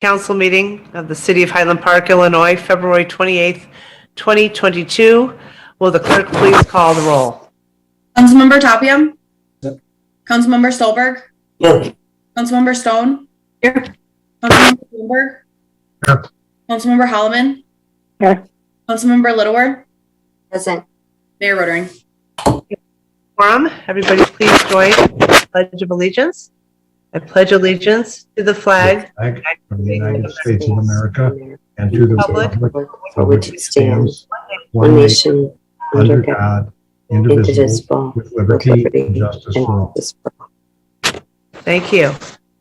Council meeting of the City of Highland Park, Illinois, February 28th, 2022. Will the clerk please call the roll? Councilmember Tapia? Yep. Councilmember Stolberg? Here. Councilmember Stone? Here. Councilmember Bloomberg? Here. Councilmember Holloman? Here. Councilmember Littlewer? Present. Mayor Rotering. Quorum, everybody please join the Pledge of Allegiance. I pledge allegiance to the flag Of the United States of America and to the Republic republic for which it stands, one nation, under God, indivisible, with liberty and justice for all. Thank you.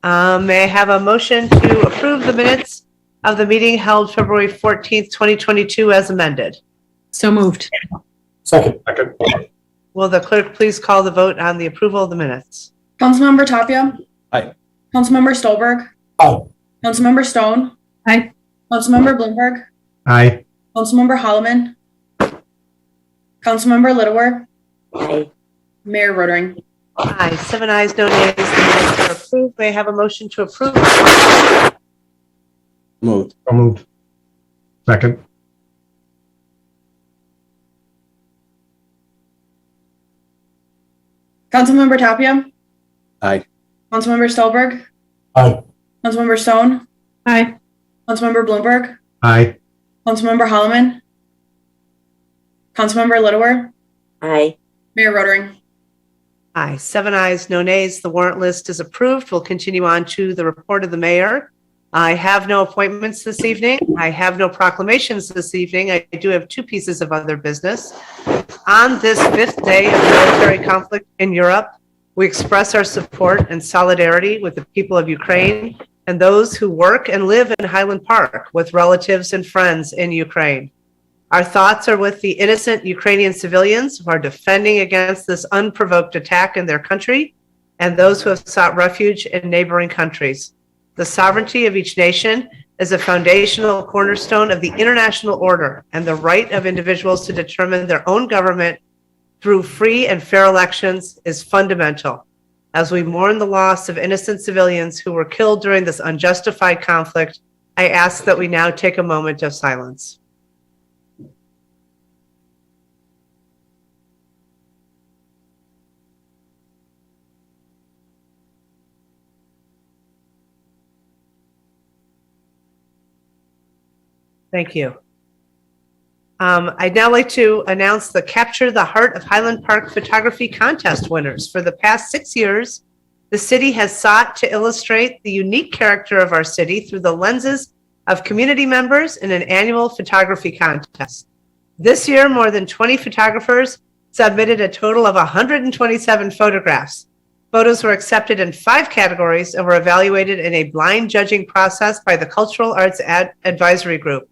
May I have a motion to approve the minutes of the meeting held February 14th, 2022 as amended? So moved. Second. Will the clerk please call the vote on the approval of the minutes? Councilmember Tapia? Aye. Councilmember Stolberg? Aye. Councilmember Stone? Aye. Councilmember Bloomberg? Aye. Councilmember Holloman? Councilmember Littlewer? Aye. Mayor Rotering. Aye, 7 ayes, no nays. The minutes are approved. May I have a motion to approve? Moved. So moved. Second. Councilmember Tapia? Aye. Councilmember Stolberg? Aye. Councilmember Stone? Aye. Councilmember Bloomberg? Aye. Councilmember Holloman? Councilmember Littlewer? Aye. Mayor Rotering. Aye, 7 ayes, no nays. The warrant list is approved. We'll continue on to the report of the mayor. I have no appointments this evening. I have no proclamations this evening. I do have 2 pieces of other business. On this 5th day of military conflict in Europe, we express our support and solidarity with the people of Ukraine and those who work and live in Highland Park with relatives and friends in Ukraine. Our thoughts are with the innocent Ukrainian civilians who are defending against this unprovoked attack in their country and those who have sought refuge in neighboring countries. The sovereignty of each nation is a foundational cornerstone of the international order, and the right of individuals to determine their own government through free and fair elections is fundamental. As we mourn the loss of innocent civilians who were killed during this unjustified conflict, I ask that we now take a moment of silence. Thank you. I'd now like to announce the Capture the Heart of Highland Park photography contest winners. For the past 6 years, the city has sought to illustrate the unique character of our city through the lenses of community members in an annual photography contest. This year, more than 20 photographers submitted a total of 127 photographs. Photos were accepted in 5 categories and were evaluated in a blind judging process by the Cultural Arts Advisory Group.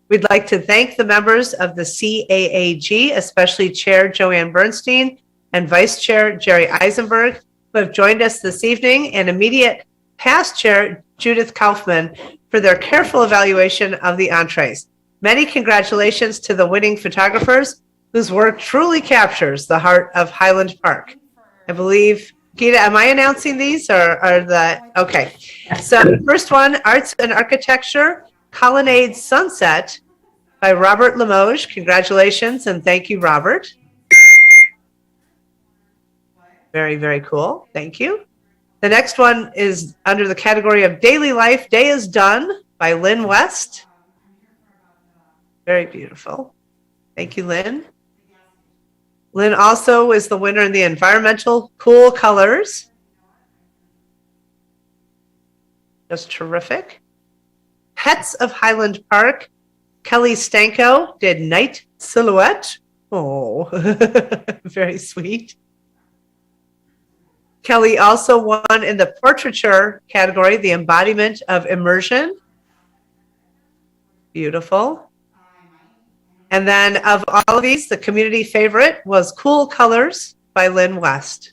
We'd like to thank the members of the CAAG, especially Chair Joanne Bernstein and Vice Chair Jerry Eisenberg, who have joined us this evening, and immediate past Chair Judith Kaufman for their careful evaluation of the entrees. Many congratulations to the winning photographers whose work truly captures the heart of Highland Park. I believe, Gita, am I announcing these or are the, okay. So first one, Arts and Architecture, Colonnade Sunset by Robert Limoges. Congratulations and thank you, Robert. Very, very cool. Thank you. The next one is under the category of Daily Life. Day is Done by Lynn West. Very beautiful. Thank you, Lynn. Lynn also is the winner in the environmental cool colors. Just terrific. Pets of Highland Park. Kelly Stanko did Night Silhouette. Oh, very sweet. Kelly also won in the portraiture category, the embodiment of immersion. Beautiful. And then of all of these, the community favorite was Cool Colors by Lynn West.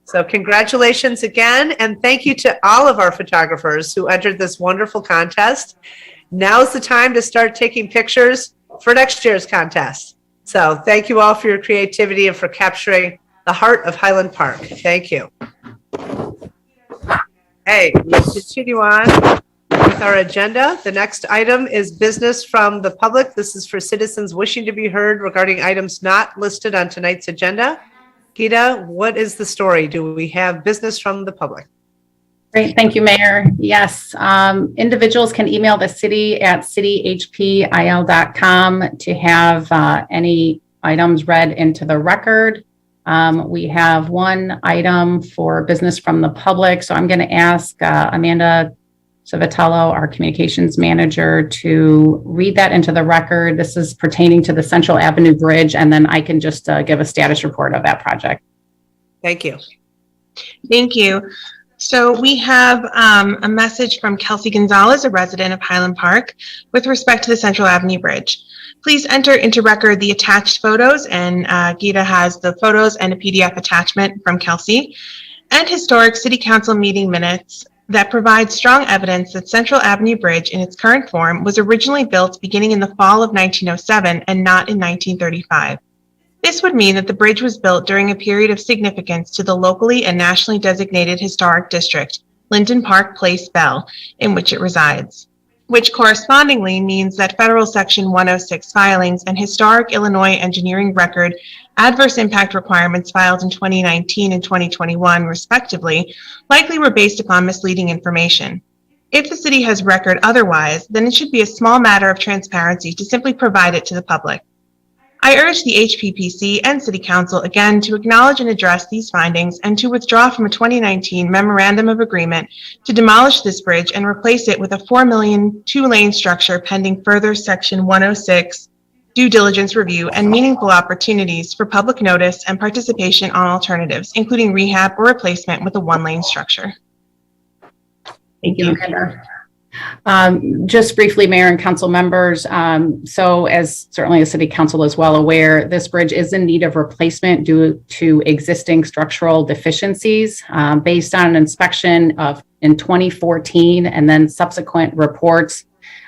So congratulations again, and thank you to all of our photographers who entered this wonderful contest. Now's the time to start taking pictures for next year's contest. So thank you all for your creativity and for capturing the heart of Highland Park. Thank you. Hey, let's continue on. with our agenda. The next item is business from the public. This is for citizens wishing to be heard regarding items not listed on tonight's agenda. Gita, what is the story? Do we have business from the public? Great, thank you, Mayor. Yes, individuals can email the city at cityhpil.com to have any items read into the record. We have one item for business from the public, so I'm going to ask Amanda Civitello, our communications manager, to read that into the record. This is pertaining to the Central Avenue Bridge, and then I can just give a status report of that project. Thank you. Thank you. So we have a message from Kelsey Gonzalez, a resident of Highland Park, with respect to the Central Avenue Bridge. Please enter into record the attached photos, and Gita has the photos and a PDF attachment from Kelsey, and historic City Council meeting minutes that provide strong evidence that Central Avenue Bridge in its current form was originally built beginning in the fall of 1907 and not in 1935. This would mean that the bridge was built during a period of significance to the locally and nationally designated historic district, Linden Park Place, Bell, in which it resides, which correspondingly means that Federal Section 106 filings and historic Illinois engineering record adverse impact requirements filed in 2019 and 2021, respectively, likely were based upon misleading information. If the city has record otherwise, then it should be a small matter of transparency to simply provide it to the public. I urge the HPPC and City Council again to acknowledge and address these findings and to withdraw from a 2019 Memorandum of Agreement to demolish this bridge and replace it with a $4 million two-lane structure pending further Section 106 due diligence review and meaningful opportunities for public notice and participation on alternatives, including rehab or replacement with a one-lane structure. Thank you, Amanda. Just briefly, Mayor and council members, so as certainly the City Council is well aware, this bridge is in need of replacement due to existing structural deficiencies. Based on an inspection in 2014 and then subsequent reports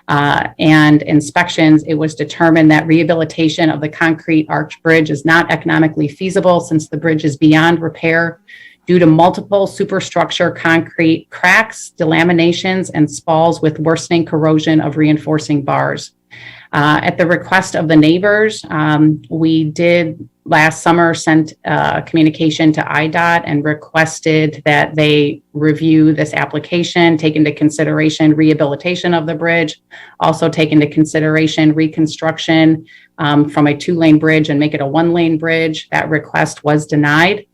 and inspections, it was determined that rehabilitation of the concrete arch bridge is not economically feasible since the bridge is beyond repair due to multiple superstructure concrete cracks, delaminations, and spalls with worsening corrosion of reinforcing bars. At the request of the neighbors, we did last summer sent a communication to IDOT and requested that they review this application, take into consideration rehabilitation of the bridge, also take into consideration reconstruction from a two-lane bridge and make it a one-lane bridge. That request was denied.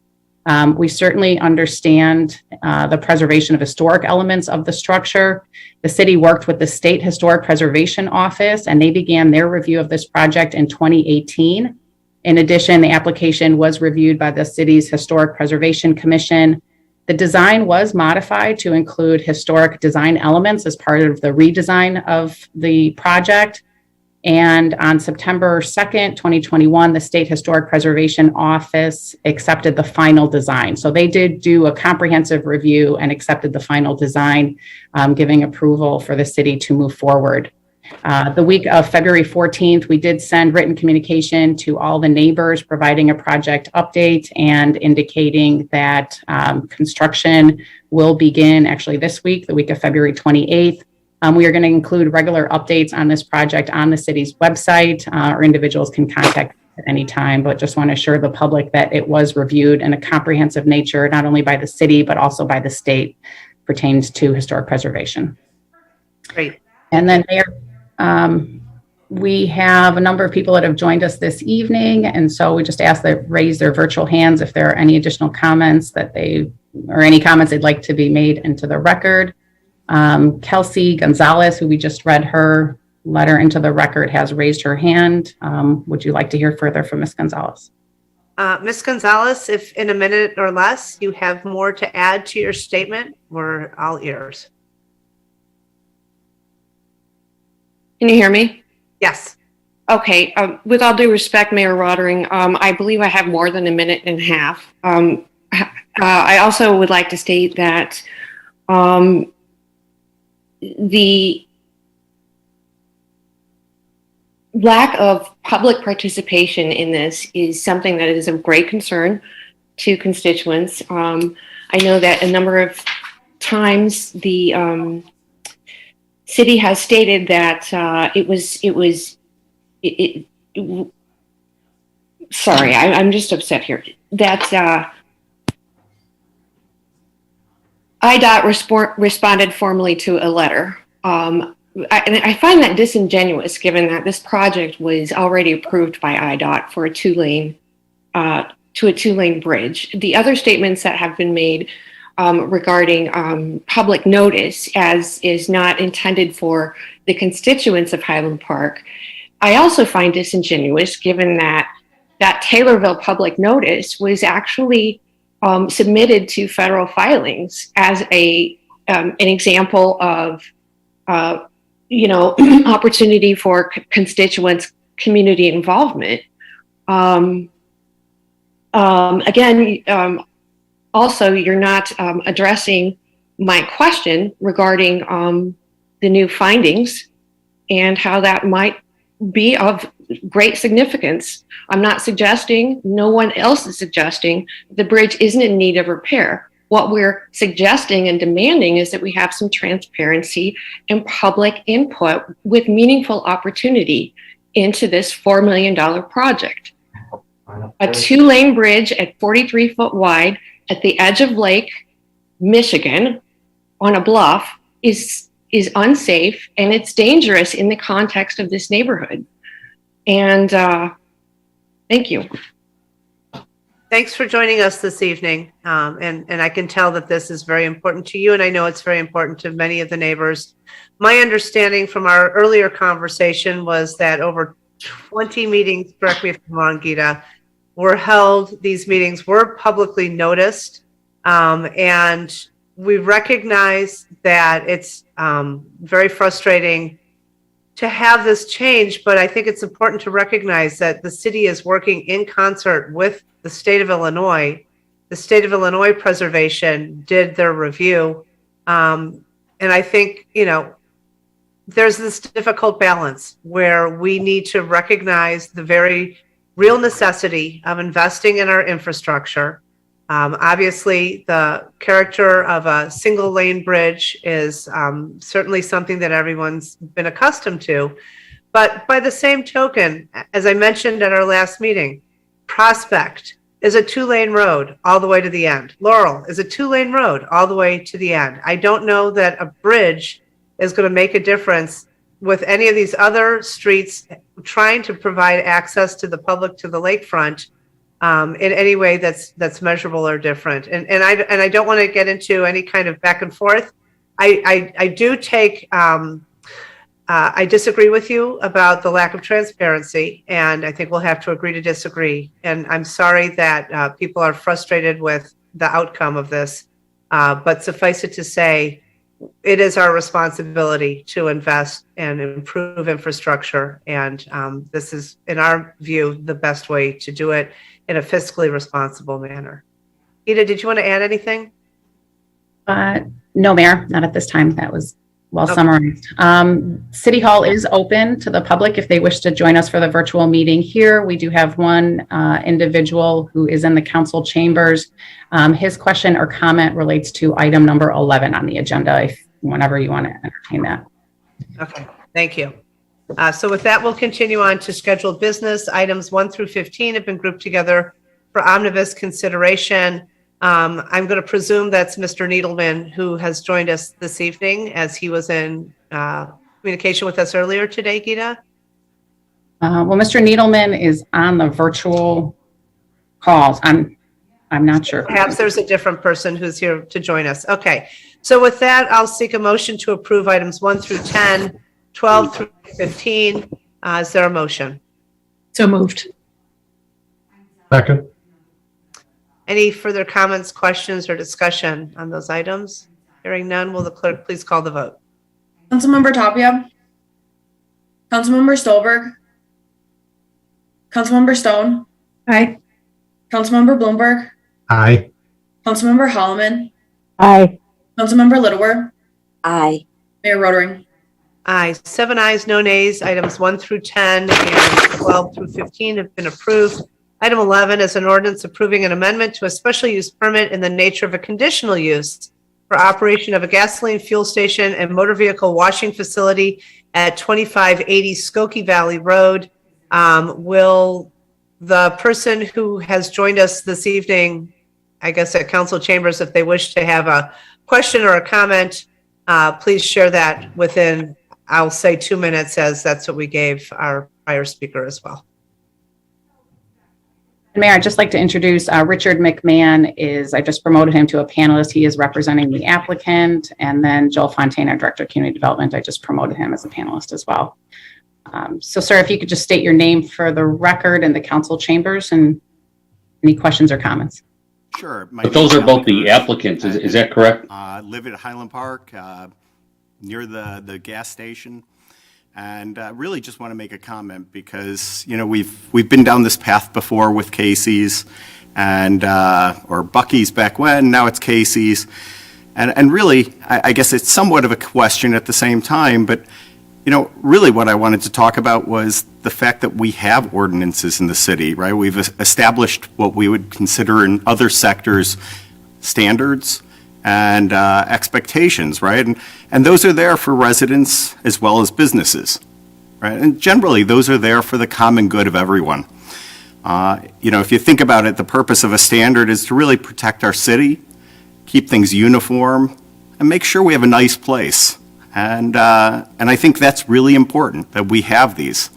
We certainly understand the preservation of historic elements of the structure. The city worked with the State Historic Preservation Office, and they began their review of this project in 2018. In addition, the application was reviewed by the city's Historic Preservation Commission. The design was modified to include historic design elements as part of the redesign of the project. And on September 2nd, 2021, the State Historic Preservation Office accepted the final design. So they did do a comprehensive review and accepted the final design, giving approval for the city to move forward. The week of February 14th, we did send written communication to all the neighbors, providing a project update and indicating that construction will begin actually this week, the week of February 28th. We are going to include regular updates on this project on the city's website, or individuals can contact at any time, but just want to assure the public that it was reviewed in a comprehensive nature, not only by the city, but also by the state, pertains to historic preservation. Great. And then Mayor, we have a number of people that have joined us this evening, and so we just ask that raise their virtual hands if there are any additional comments or any comments they'd like to be made into the record. Kelsey Gonzalez, who we just read her letter into the record, has raised her hand. Would you like to hear further from Ms. Gonzalez? Ms. Gonzalez, if in a minute or less you have more to add to your statement, we're all ears. Can you hear me? Yes. Okay. With all due respect, Mayor Rodering, I believe I have more than a minute and a half. I also would like to state that the lack of public participation in this is something that is of great concern to constituents. I know that a number of times the city has stated that sorry, I'm just upset here. That IDOT responded formally to a letter. And I find that disingenuous, given that this project was already approved by IDOT for a two-lane bridge. The other statements that have been made regarding public notice, as is not intended for the constituents of Highland Park, I also find disingenuous, given that Taylorville public notice was actually submitted to federal filings as an example of opportunity for constituents' community involvement. Also, you're not addressing my question regarding the new findings and how that might be of great significance. I'm not suggesting, no one else is suggesting, the bridge isn't in need of repair. What we're suggesting and demanding is that we have some transparency and public input with meaningful opportunity into this $4 million project. A two-lane bridge at 43 foot wide at the edge of Lake Michigan on a bluff is unsafe, and it's dangerous in the context of this neighborhood. And thank you. Thanks for joining us this evening. And I can tell that this is very important to you, and I know it's very important to many of the neighbors. My understanding from our earlier conversation was that over 20 meetings, correct me if I'm wrong, Gita, were held. These meetings were publicly noticed, and we recognize that it's very frustrating to have this change, but I think it's important to recognize that the city is working in concert with the state of Illinois. The state of Illinois Preservation did their review, and I think, there's this difficult balance where we need to recognize the very real necessity of investing in our infrastructure. Obviously, the character of a single lane bridge is certainly something that everyone's been accustomed to. But by the same token, as I mentioned at our last meeting, Prospect is a two-lane road all the way to the end. Laurel is a two-lane road all the way to the end. I don't know that a bridge is going to make a difference with any of these other streets trying to provide access to the public to the lakefront in any way that's measurable or different. And I don't want to get into any kind of back and forth. I do take I disagree with you about the lack of transparency, and I think we'll have to agree to disagree. And I'm sorry that people are frustrated with the outcome of this, but suffice it to say, it is our responsibility to invest and improve infrastructure. And this is, in our view, the best way to do it in a fiscally responsible manner. Ida, did you want to add anything? No, Mayor, not at this time. That was well summarized. City Hall is open to the public if they wish to join us for the virtual meeting here. We do have one individual who is in the council chambers. His question or comment relates to item number 11 on the agenda, whenever you want to entertain that. Okay, thank you. So with that, we'll continue on to scheduled business. Items 1 through 15 have been grouped together for omnibus consideration. I'm going to presume that's Mr. Needleman, who has joined us this evening, as he was in communication with us earlier today, Gita. Well, Mr. Needleman is on the virtual calls. I'm not sure. Perhaps there's a different person who's here to join us. Okay. So with that, I'll seek a motion to approve items 1 through 10, 12 through 15. Is there a motion? So moved. Second. Any further comments, questions, or discussion on those items? Hearing none, will the clerk please call the vote? Councilmember Tapia. Councilmember Stolberg. Councilmember Stone. Aye. Councilmember Bloomberg. Aye. Councilmember Holloman. Aye. Councilmember Littlewer. Aye. Mayor Rotering. Aye. 7 ayes, no nays. Items 1 through 10 and 12 through 15 have been approved. Item 11 is an ordinance approving an amendment to a special use permit in the nature of a conditional use for operation of a gasoline fuel station and motor vehicle washing facility at 2580 Skokie Valley Road. Will the person who has joined us this evening, I guess at council chambers, if they wish to have a question or a comment, please share that within, I'll say 2 minutes, as that's what we gave our prior speaker as well. Mayor, I'd just like to introduce Richard McMahon. I just promoted him to a panelist. He is representing the applicant. And then Joel Fontaine, our Director of Community Development, I just promoted him as a panelist as well. So, sir, if you could just state your name for the record and the council chambers, and any questions or comments. Sure. But those are both the applicants, is that correct? Live at Highland Park, near the gas station. And really just want to make a comment because, you know, we've been down this path before with Casey's and, or Bucky's back when, now it's Casey's. And really, I guess it's somewhat of a question at the same time, but, you know, really what I wanted to talk about was the fact that we have ordinances in the city, right? We've established what we would consider in other sectors standards and expectations, right? And those are there for residents as well as businesses, right? And generally, those are there for the common good of everyone. You know, if you think about it, the purpose of a standard is to really protect our city, keep things uniform, and make sure we have a nice place. And I think that's really important, that we have these.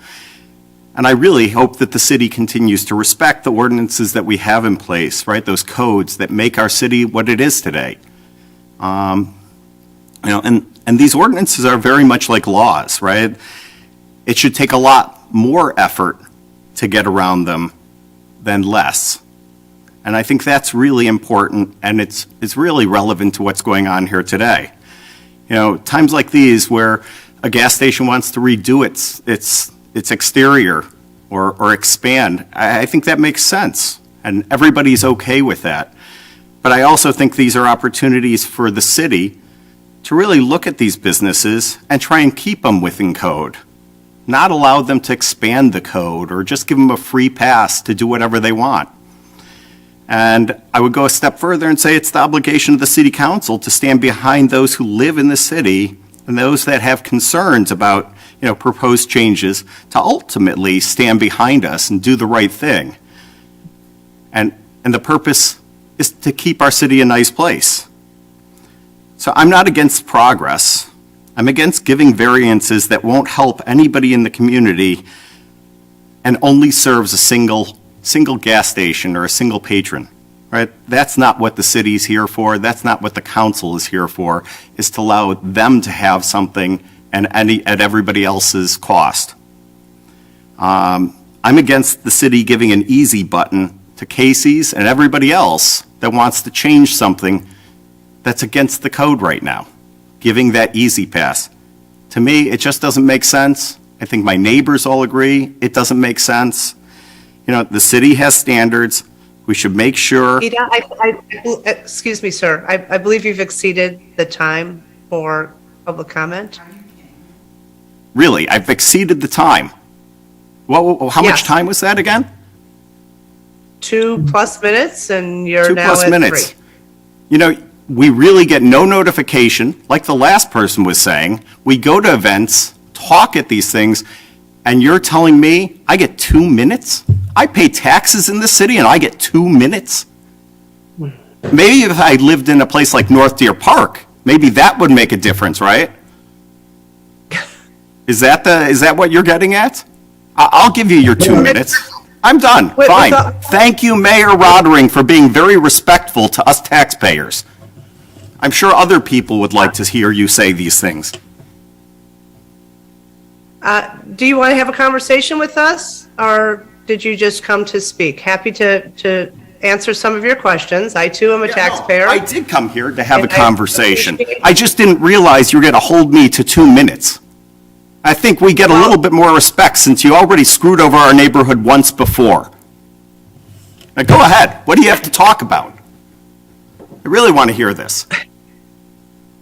And I really hope that the city continues to respect the ordinances that we have in place, right? Those codes that make our city what it is today. You know, and these ordinances are very much like laws, right? It should take a lot more effort to get around them than less. And I think that's really important, and it's really relevant to what's going on here today. You know, times like these where a gas station wants to redo its exterior or expand, I think that makes sense, and everybody's okay with that. But I also think these are opportunities for the city to really look at these businesses and try and keep them within code, not allow them to expand the code or just give them a free pass to do whatever they want. And I would go a step further and say it's the obligation of the city council to stand behind those who live in the city and those that have concerns about, you know, proposed changes, to ultimately stand behind us and do the right thing. And the purpose is to keep our city a nice place. So I'm not against progress. I'm against giving variances that won't help anybody in the community and only serves a single gas station or a single patron, right? That's not what the city's here for. That's not what the council is here for, is to allow them to have something at everybody else's cost. I'm against the city giving an easy button to Casey's and everybody else that wants to change something that's against the code right now, giving that easy pass. To me, it just doesn't make sense. I think my neighbors all agree it doesn't make sense. You know, the city has standards. We should make sure. Ida, excuse me, sir. I believe you've exceeded the time for public comment. Really, I've exceeded the time. Well, how much Yes. time was that again? 2+ minutes, and you're 2+ now at minutes. 3. You know, we really get no notification, like the last person was saying. We go to events, talk at these things, and you're telling me I get 2 minutes? I pay taxes in the city and I get 2 minutes? Maybe if I lived in a place like North Deer Park, maybe that would make a difference, right? Is that what you're getting at? I'll give you your 2 minutes. I'm done. Wait, Fine. wait, Thank you, Mayor Rodering, for being very respectful to us taxpayers. I'm sure other people would like to hear you say these things. Do you want to have a conversation with us, or did you just come to speak? Happy to answer some of your questions. I too am a taxpayer. I did come here to have a And I conversation. appreciate- I just didn't realize you were going to hold me to 2 minutes. I think we get a little bit more respect since you already screwed over our neighborhood once before. Now, go ahead. What do you have to talk about? I really want to hear this.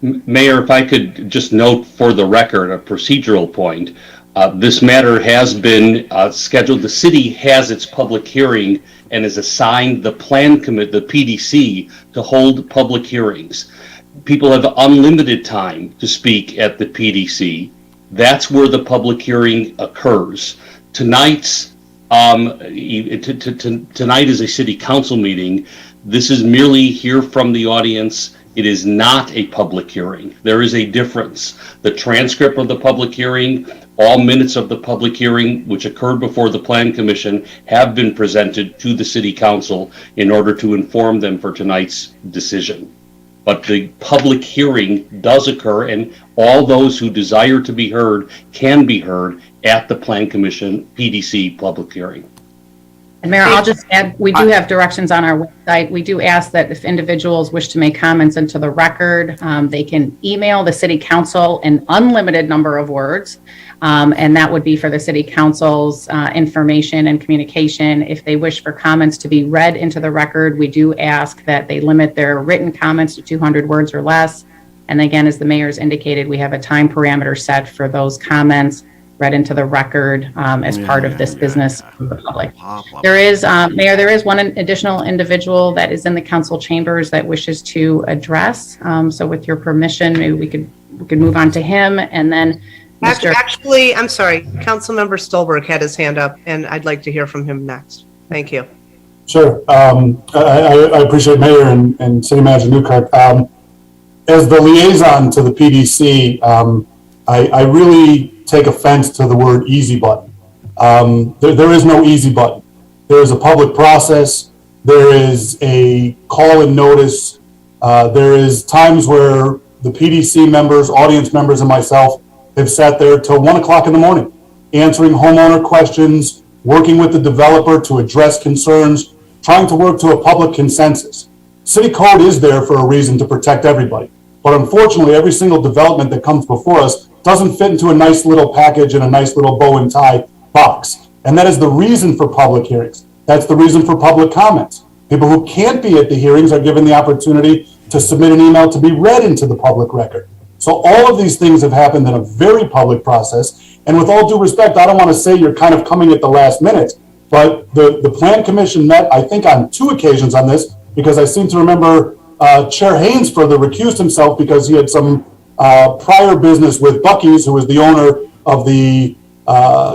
Mayor, if I could just note for the record a procedural point. This matter has been scheduled. The city has its public hearing and has assigned the the PDC, to hold public hearings. People have unlimited time to speak at the PDC. That's where the public hearing occurs. Tonight is a city council meeting. This is merely hear from the audience. It is not a public hearing. There is a difference. The transcript of the public hearing, all minutes of the public hearing, which occurred before the Plan Commission, have been presented to the City Council in order to inform them for tonight's decision. But the public hearing does occur, and all those who desire to be heard can be heard at the Plan Commission PDC public hearing. And Mayor, I'll just add, we do have directions on our website. We do ask that if individuals wish to make comments into the record, they can email the city council an unlimited number of words. And that would be for the city council's information and communication. If they wish for comments to be read into the record, we do ask that they limit their written comments to 200 words or less. And again, as the mayor's indicated, we have a time parameter set for those comments read into the record as part of this business of the public. There is, Mayor, there is one additional individual that is in the council chambers that wishes to address. So with your permission, maybe we could move on to him, and then Mr. Actually, I'm sorry, Councilmember Stolberg had his hand up, and I'd like to hear from him next. Thank you. Sure. I appreciate Mayor and City Manager Newkirk. As the liaison to the PDC, I really take offense to the word easy button. There is no easy button. There is a public process. There is a call and notice. There is times where the PDC members, audience members, and myself have sat there till 1 o'clock in the morning, answering homeowner questions, working with the developer to address concerns, trying to work to a public consensus. City code is there for a reason to protect everybody. But unfortunately, every single development that comes before us doesn't fit into a nice little package and a nice little bow and tie box. And that is the reason for public hearings. That's the reason for public comments. People who can't be at the hearings are given the opportunity to submit an email to be read into the public record. So all of these things have happened in a very public process. And with all due respect, I don't want to say you're kind of coming at the last minute, but the Plan Commission met, I think, on 2 occasions on this, because I seem to remember Chair Haynes further recused himself because he had some prior business with Buc-ee's, who was the owner of the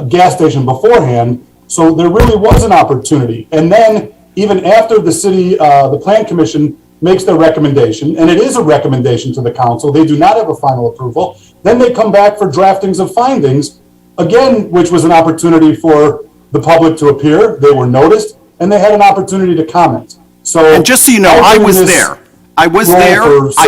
gas station beforehand. So there really was an opportunity. And then even after the city, the Plan Commission makes their recommendation, and it is a recommendation to the council, they do not have a final approval, then they come back for draftings of findings, again, which was an opportunity for the public to appear. They were noticed, and they had an opportunity to comment. So, And just so you know, I was there. I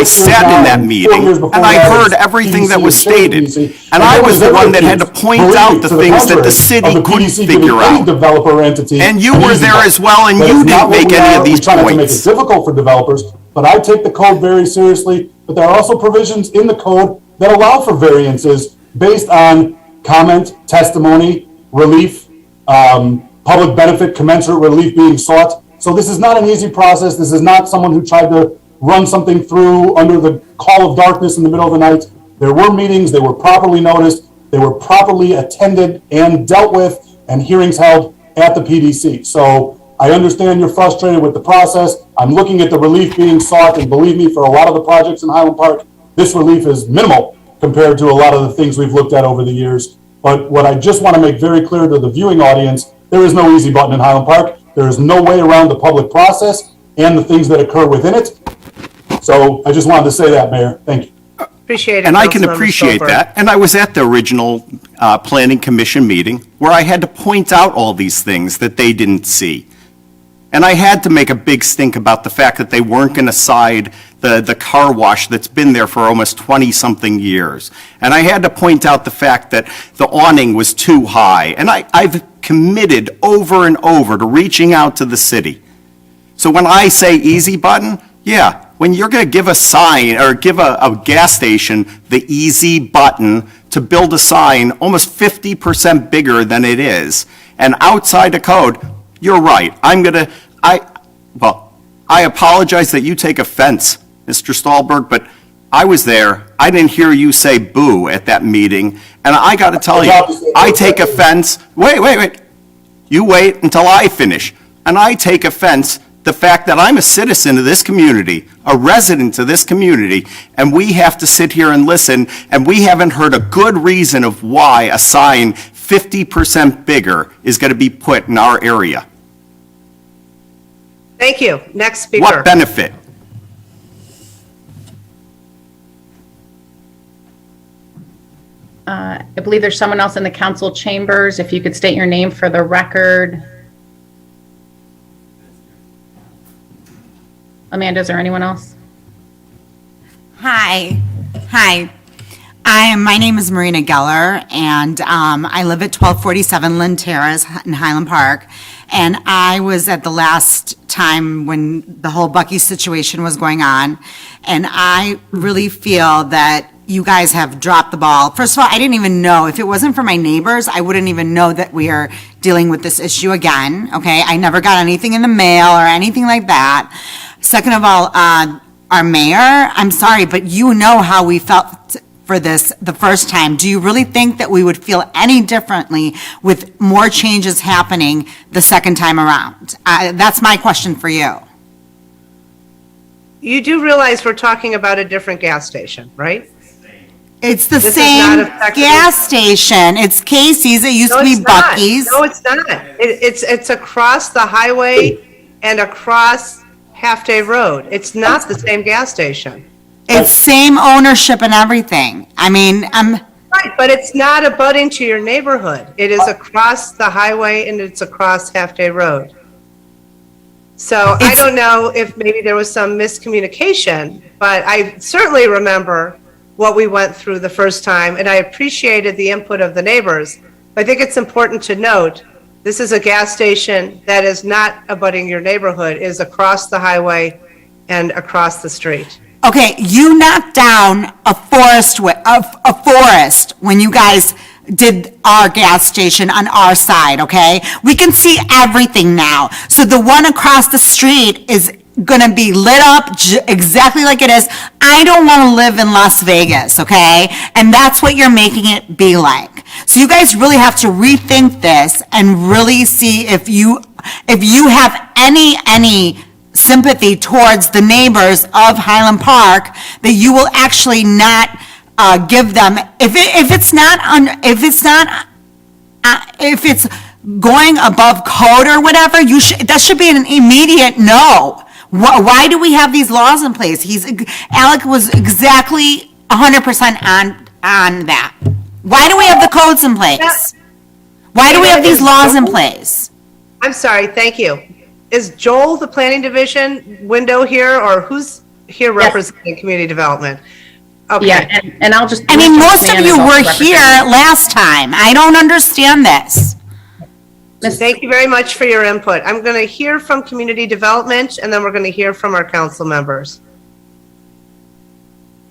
sat in that meeting, and I heard everything that was stated. And I was the one that had to point out the things that the city couldn't figure out. And you were there as well, and you didn't make any of these trying to make it points. difficult for developers, but I take the code very seriously. But there are also provisions in the code that allow for variances based on comment, testimony, relief, public benefit, commensurate relief being sought. So this is not an easy process. This is not someone who tried to run something through under the call of darkness in the middle of the night. There were meetings, they were properly noticed, they were properly attended and dealt with, and hearings held at the PDC. So I understand you're frustrated with the process. I'm looking at the relief being sought, and believe me, for a lot of the projects in Highland Park, this relief is minimal compared to a lot of the things we've looked at over the years. But what I just want to make very clear to the viewing audience, there is no easy button in Highland Park. There is no way around the public process and the things that occur within it. So I just wanted to say that, Mayor. Thank you. Appreciate it. And I can Councilmember appreciate Stolberg. that. And I was at the original Planning Commission meeting where I had to point out all these things that they didn't see. And I had to make a big stink about the fact that they weren't going to side the car wash that's been there for almost 20-something years. And I had to point out the fact that the awning was too high. And I've committed over and over to reaching out to the city. So when I say easy button, yeah, when you're going to give a sign or give a gas station the easy button to build a sign almost 50% bigger than it is, and outside the code, you're right. I apologize that you take offense, Mr. Stolberg, but I was there. I didn't hear you say boo at that meeting. And I got to tell you, I take offense. Wait. You wait until I finish. And I take offense the fact that I'm a citizen of this community, a resident of this community, and we have to sit here and listen, and we haven't heard a good reason of why a sign 50% bigger is going to be put in our area. Thank you. Next speaker. What benefit? I believe there's someone else in the council chambers. If you could state your name for the record. Amanda, is there anyone else? Hi. My name is Marina Geller, and I live at 1247 Lynn Terrace in Highland Park. And I was at the last time when the whole Bucky situation was going on. And I really feel that you guys have dropped the ball. First of all, I didn't even know. If it wasn't for my neighbors, I wouldn't even know that we are dealing with this issue again, okay? I never got anything in the mail or anything like that. Second of all, our mayor, I'm sorry, but you know how we felt for this the first time. Do you really think that we would feel any differently with more changes happening the second time around? That's my question for you. You do realize we're talking about a different gas station, right? It's the This is same not affecting- gas station. It's Casey's. It used No, to be it's not. Bucky's. No, it's not. It's across the highway and across Half Day Road. It's not the same gas station. It's same ownership and everything. I mean, Right, but it's not abutting to your neighborhood. It is across the highway and it's across Half Day Road. So I don't know if maybe there was some miscommunication, but I certainly remember what we went through the first time, and I appreciated the input of the neighbors. I think it's important to note, this is a gas station that is not abutting your neighborhood, is across the highway and across the street. okay, you knocked down a forest when you guys did our gas station on our side, okay? We can see everything now. So the one across the street is gonna be lit up exactly like it is. I don't wanna live in Las Vegas, okay? And that's what you're making it be like. So you guys really have to rethink this and really see if you have any sympathy towards the neighbors of Highland Park, that you will actually not give them, if it's going above code or whatever, that should be an immediate no. Why do we have these laws in place? Alec was exactly 100% on that. Why do we have the codes in place? Why do we have these laws in place? I'm sorry, thank you. Is Joel the planning division window here, or who's here representing community development? Okay. Yeah, and I'll just. I mean, most of Mr. you McMahon is were also here representing. last time. I don't understand this. Thank you very much for your input. I'm going to hear from community development, and then we're going to hear from our council members.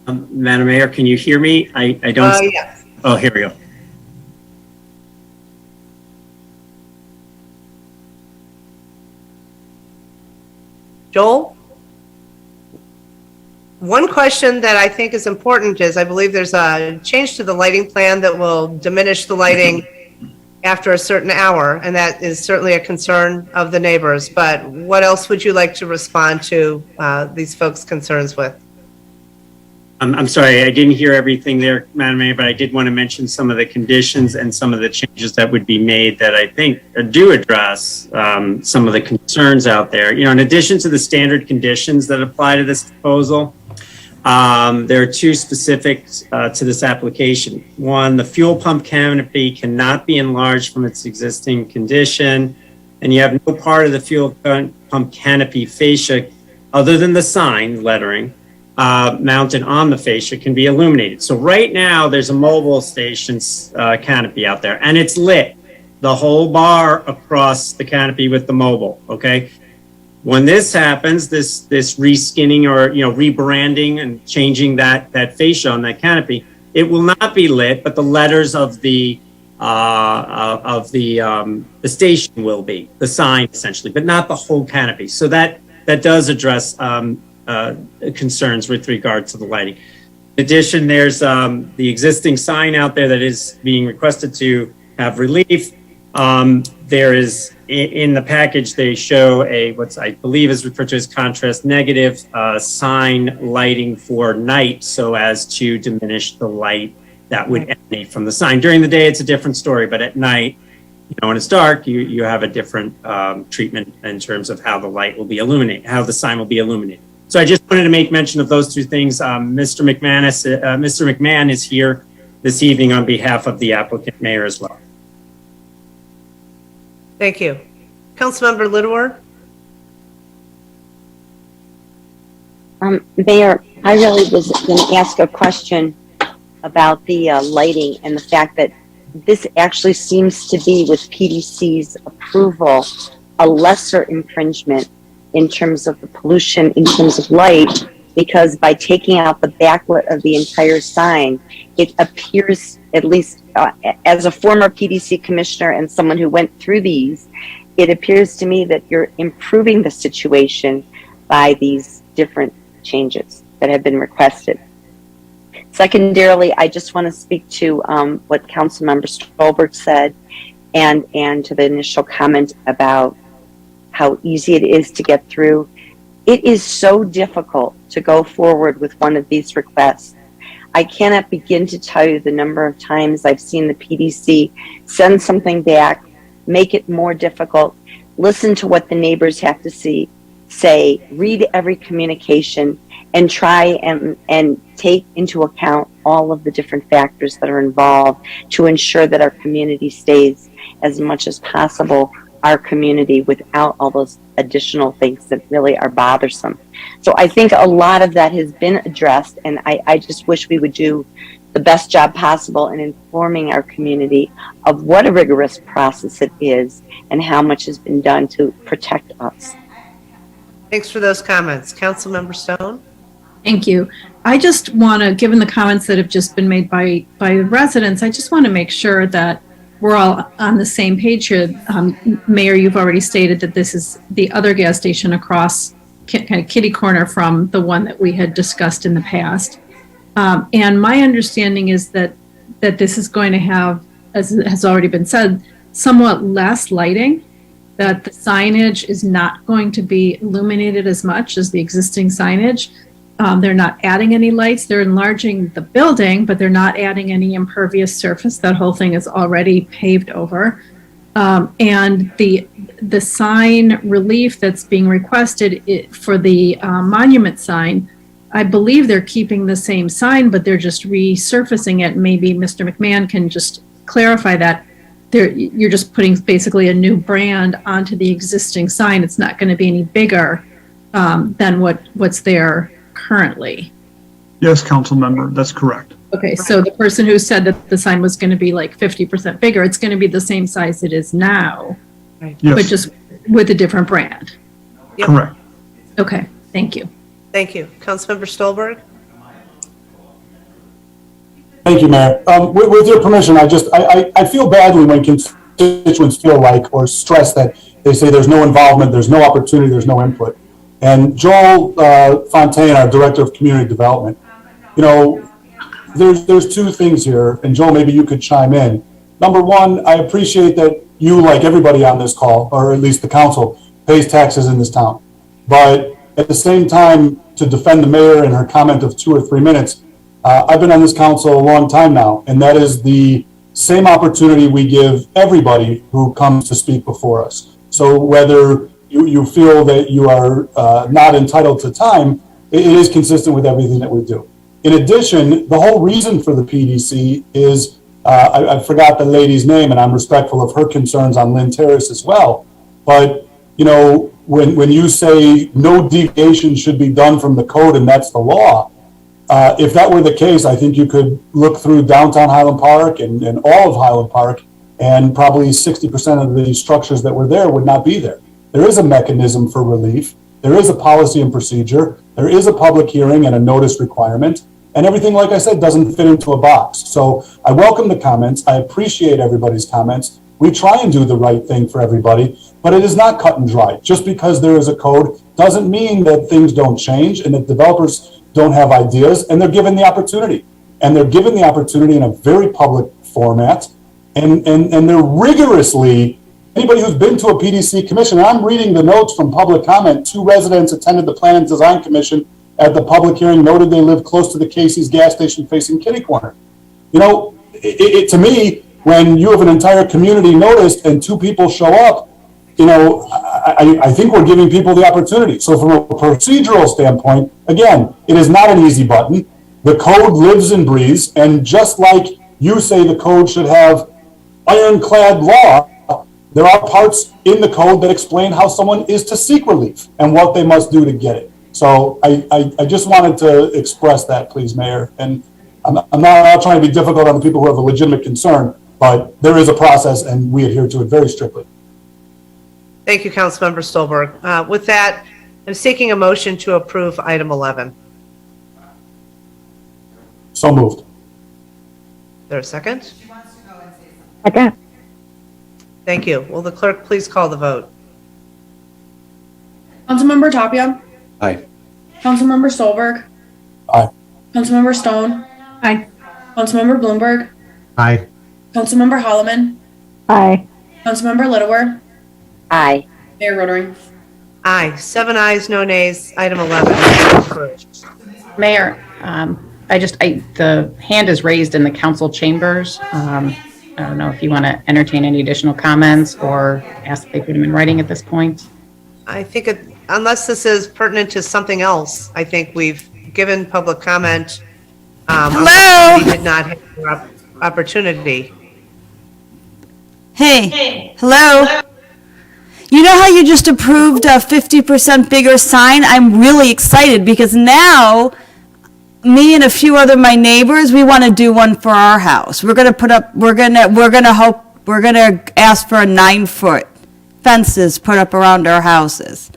Madam Mayor, can you hear me? I don't. Yes. Oh, here we go. Joel? One question that I think is important is, I believe there's a change to the lighting plan that will diminish the lighting after a certain hour, and that is certainly a concern of the neighbors. But what else would you like to respond to these folks' concerns with? I'm sorry, I didn't hear everything there, Madam Mayor, but I did want to mention some of the conditions and some of the changes that would be made that I think do address some of the concerns out there. You know, in addition to the standard conditions that apply to this proposal, there are two specific to this application. One, the fuel pump canopy cannot be enlarged from its existing condition, and you have no part of the fuel pump canopy fascia other than the sign lettering mounted on the fascia can be illuminated. So right now there's a mobile station's canopy out there, and it's lit, the whole bar across the canopy with the mobile, okay? When this happens, this reskinning or, you know, rebranding and changing that fascia on that canopy, it will not be lit, but the letters of the station will be, the sign essentially, but not the whole canopy. So that does address concerns with regard to the lighting. In addition, there's the existing sign out there that is being requested to have relief. There is, in the package, they show what I believe is referred to as contrast negative sign lighting for night so as to diminish the light that would emanate from the sign. During the day, it's a different story, but at night, when it's dark, you have a different treatment in terms of how the light will be illuminated, how the sign will be illuminated. So I just wanted to make mention of those two things. Mr. McMahon is here this evening on behalf of the applicant mayor as well. Thank you. Councilmember Littwer? Mayor, I really was going to ask a question about the lighting and the fact that this actually seems to be, with PDC's approval, a lesser infringement in terms of the pollution, in terms of light, because by taking out the backlit of the entire sign, it appears, at least as a former PDC commissioner and someone who went through these, it appears to me that you're improving the situation by these different changes that have been requested. Secondarily, I just want to speak to what Councilmember Stolberg said and to the initial comment about how easy it is to get through. It is so difficult to go forward with one of these requests. I cannot begin to tell you the number of times I've seen the PDC send something back, make it more difficult, listen to what the neighbors have to say, read every communication, and try and take into account all of the different factors that are involved to ensure that our community stays as much as possible our community without all those additional things that really are bothersome. So I think a lot of that has been addressed, and I just wish we would do the best job possible in informing our community of what a rigorous process it is and how much has been done to protect us. Thanks for those comments. Councilmember Stone? Thank you. I just want to, given the comments that have just been made by the residents, I just want to make sure that we're all on the same page here. Mayor, you've already stated that this is the other gas station across kind of kitty corner from the one that we had discussed in the past. And my understanding is that this is going to have, as has already been said, somewhat less lighting, that the signage is not going to be illuminated as much as the existing signage. They're not adding any lights. They're enlarging the building, but they're not adding any impervious surface. That whole thing is already paved over. And the sign relief that's being requested for the monument sign, I believe they're keeping the same sign, but they're just resurfacing it. Maybe Mr. McMahon can just clarify that. You're just putting basically a new brand onto the existing sign. It's not going to be any bigger than what's there currently. Yes, council member, that's correct. Okay, so the person who said that the sign was going to be like 50% bigger, it's going to be the same size it is now, Right. Yes, but just with a different brand. Yep. correct. Okay, thank you. Thank you. Councilmember Stolberg? Thank you, Mayor. With your permission, I feel badly when constituents feel like or stress that they say there's no involvement, there's no opportunity, there's no input. And Joel Fontaine, our Director of Community Development, there's two things here, and Joel, maybe you could chime in. Number one, I appreciate that you, like everybody on this call, or at least the council, pays taxes in this town. But at the same time, to defend the mayor and her comment of 2 or 3 minutes, I've been on this council a long time now, and that is the same opportunity we give everybody who comes to speak before us. So whether you feel that you are not entitled to time, it is consistent with everything that we do. In addition, the whole reason for the PDC is, I forgot the lady's name, and I'm respectful of her concerns on Lynn Terrace as well. But, when you say no deviation should be done from the code and that's the law, if that were the case, I think you could look through downtown Highland Park and all of Highland Park, and probably 60% of the structures that were there would not be there. There is a mechanism for relief. There is a policy and procedure. There is a public hearing and a notice requirement. And everything, like I said, doesn't fit into a box. So I welcome the comments. I appreciate everybody's comments. We try and do the right thing for everybody, but it is not cut and dry. Just because there is a code doesn't mean that things don't change and that developers don't have ideas, and they're given the opportunity. And they're given the opportunity in a very public format, and they're rigorously, anybody who's been to a PDC commission, and I'm reading the notes from public comment, 2 residents attended the Plan and Design Commission at the public hearing, noted they live close to the Casey's gas station facing Kitty Corner. You know, to me, when you have an entire community noticed and 2 people show up, you know, I think we're giving people the opportunity. So from a procedural standpoint, again, it is not an easy button. The code lives and breathes, and just like you say the code should have ironclad law, there are parts in the code that explain how someone is to seek relief and what they must do to get it. So I just wanted to express that, please, Mayor. And I'm not trying to be difficult on the people who have a legitimate concern, but there is a process and we adhere to it very strictly. Thank you, Councilmember Stolberg. With that, I'm seeking a motion to approve item 11. So moved. Is there a second? Second. Thank you. Will the clerk please call the vote? Councilmember Tapia. Aye. Councilmember Stolberg. Aye. Councilmember Stone. Aye. Councilmember Bloomberg. Aye. Councilmember Holloman. Aye. Councilmember Littlewer. Aye. Mayor Rotering. Aye. 7 ayes, no nays. Item 11 is approved. Mayor, the hand is raised in the council chambers. I don't know if you want to entertain any additional comments or ask if they put them in writing at this point. I think unless this is pertinent to something else, I think we've given public comment. Hello? We did not have the opportunity. Hey, hello? You know how you just approved a 50% bigger sign? I'm really excited because now me and a few other my neighbors, we want to do one for our house. We're going to ask for a 9-foot fences put up around our houses.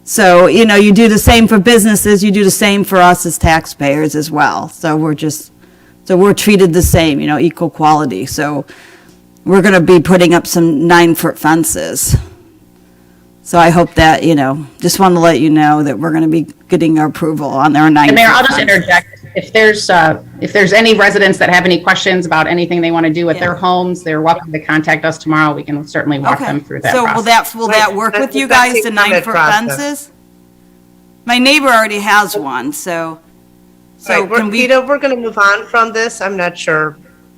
So, you know, you do the same for businesses, you do the same for us as taxpayers as well. So we're treated the same, you know, equal quality. So we're going to be putting up some 9-foot fences. So I hope that, you know, just want to let you know that we're going to be getting our approval on our 9-foot. And Mayor, I'll just interject. If there's any residents that have any questions about anything they want to do with their homes, they're welcome to contact us tomorrow. We can certainly walk them through that So process. will that work with you guys, the 9-foot fences? My neighbor already has one, so Right, can we? we're going to move on from this. I'm not sure.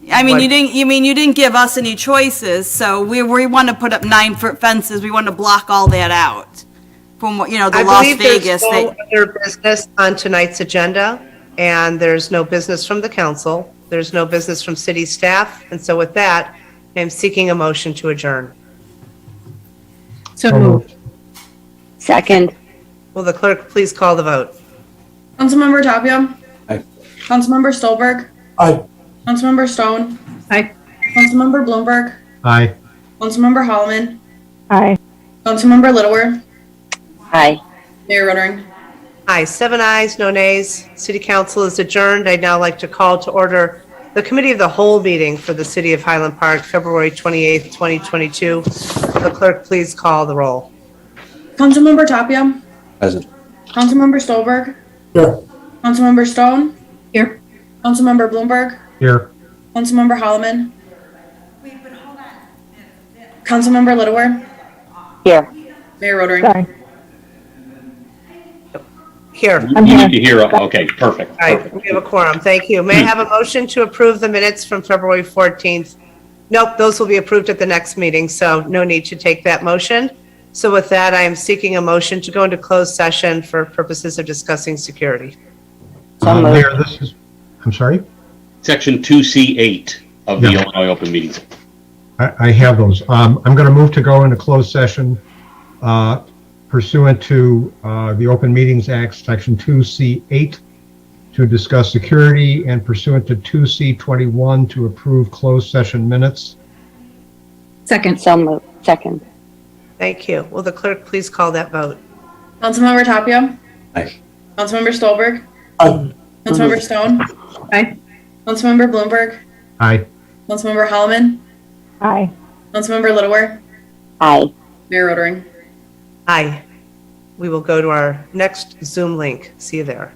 I mean, you didn't give us any choices, so we want to put up 9-foot fences. We want to block all that out from what, you know, the Las Vegas. I believe there's no other business on tonight's agenda, and there's no business from the council. There's no business from city staff, and so with that, I'm seeking a motion to adjourn. So moved. Second. Will the clerk please call the vote? Councilmember Tapia. Aye. Councilmember Stolberg. Aye. Councilmember Stone. Aye. Councilmember Bloomberg. Aye. Councilmember Holloman. Aye. Councilmember Littlewer. Aye. Mayor Rotering. Aye, 7 ayes, no nays. City Council is adjourned. I'd now like to call to order the Committee of the Whole meeting for the City of Highland Park, February 28th, 2022. The clerk please call the roll. Councilmember Tapia. Present. Councilmember Stolberg. Here. Councilmember Stone. Here. Councilmember Bloomberg. Here. Councilmember Holloman. Councilmember Littlewer. Here. Mayor Rotering. Sorry. Here. You need to hear, okay, perfect. All right, we have a quorum. Thank you. May I have a motion to approve the minutes from February 14th? Nope, those will be approved at the next meeting, so no need to take that motion. So with that, I am seeking a motion to go into closed session for purposes of discussing security. Mayor, I'm sorry? Section 2C8 of the Illinois Open Meetings Act. I have those. I'm going to move to go into closed session pursuant to the Open Meetings Act, Section 2C8, to discuss security, and pursuant to 2C21 to approve closed session minutes. Second. So moved. Second. Thank you. Will the clerk please call that vote? Councilmember Tapia. Aye. Councilmember Stolberg. Aye. Councilmember Stone. Aye. Councilmember Bloomberg. Aye. Councilmember Holloman. Aye. Councilmember Littlewer. Aye. Mayor Rotering. Aye. We will go to our next Zoom link. See you there.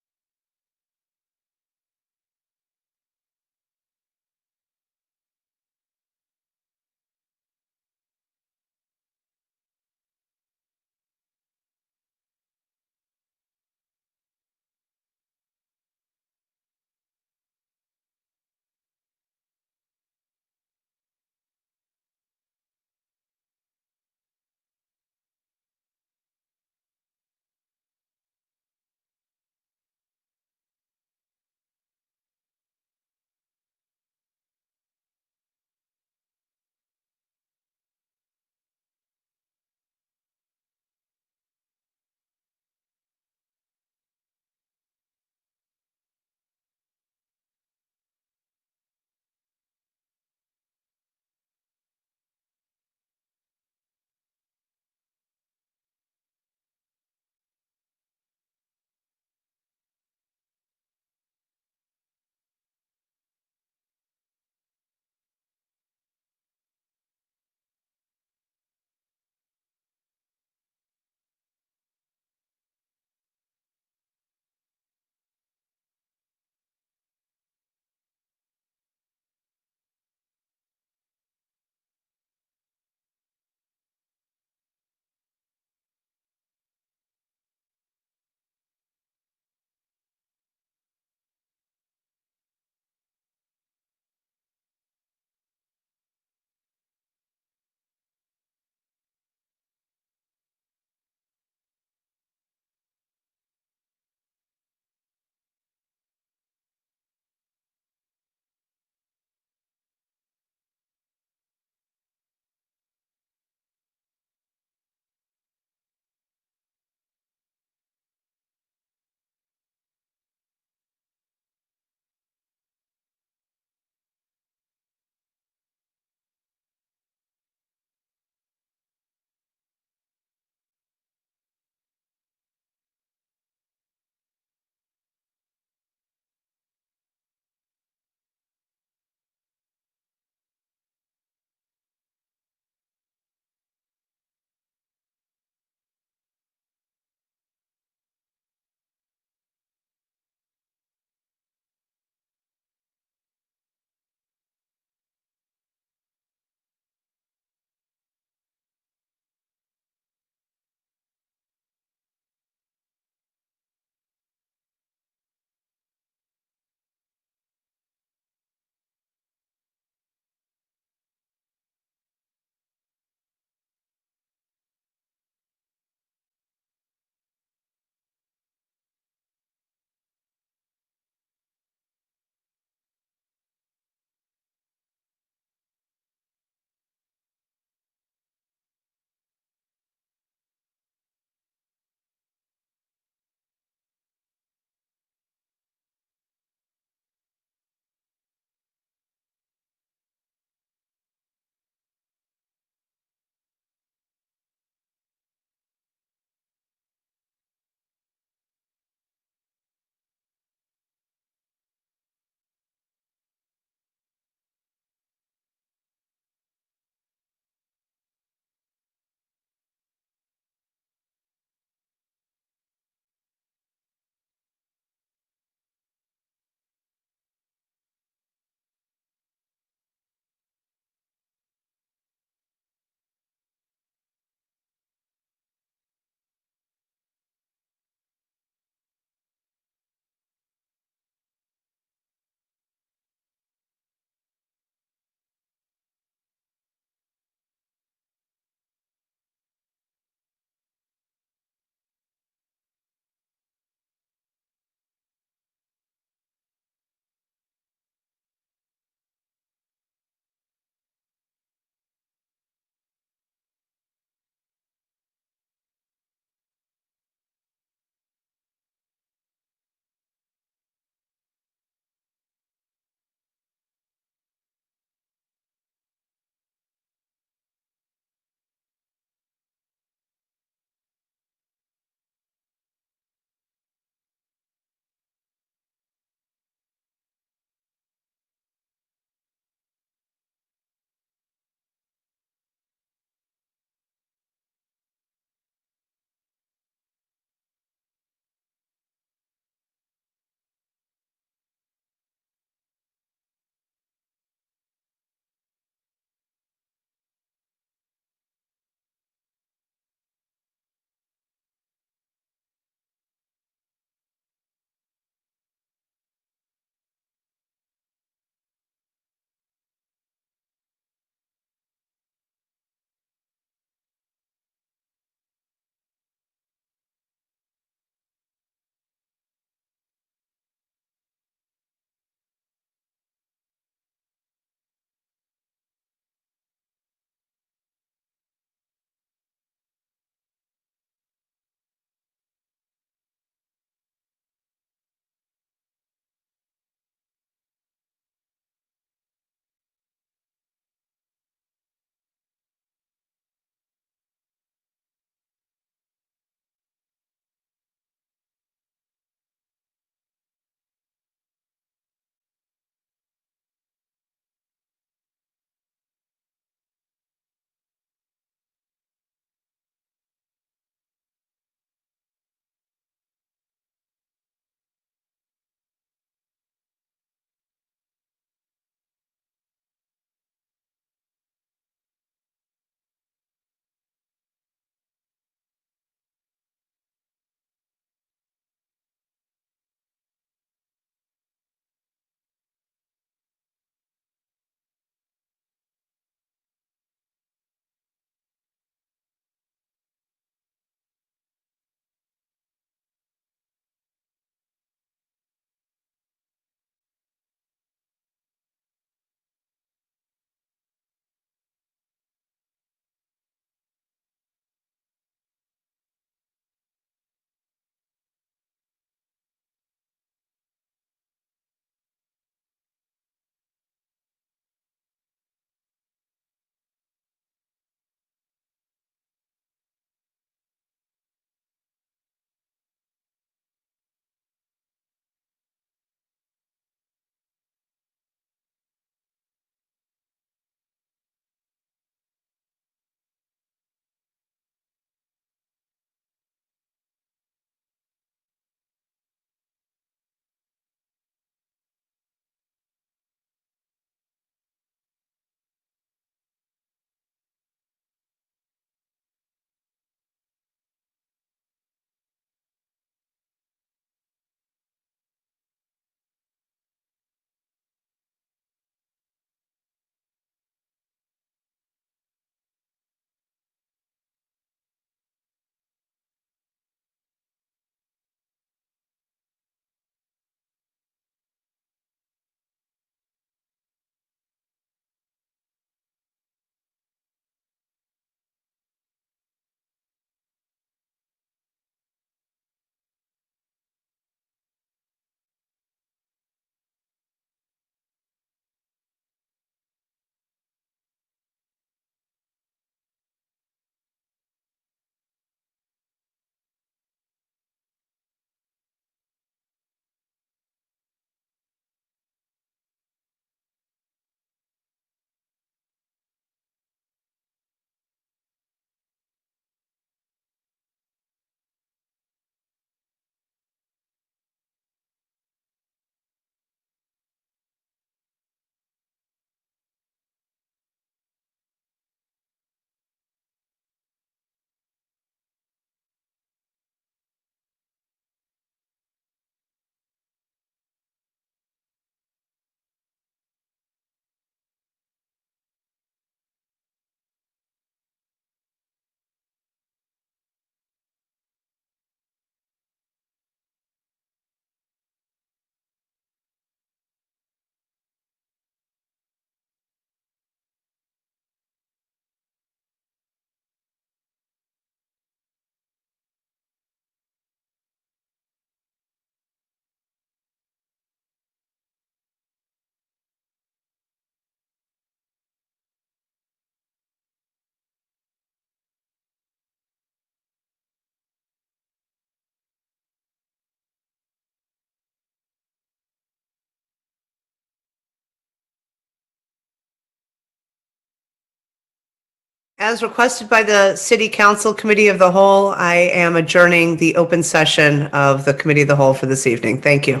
As requested by the City Council Committee of the Whole, I am adjourning the open session of the Committee of the Whole for this evening. Thank you.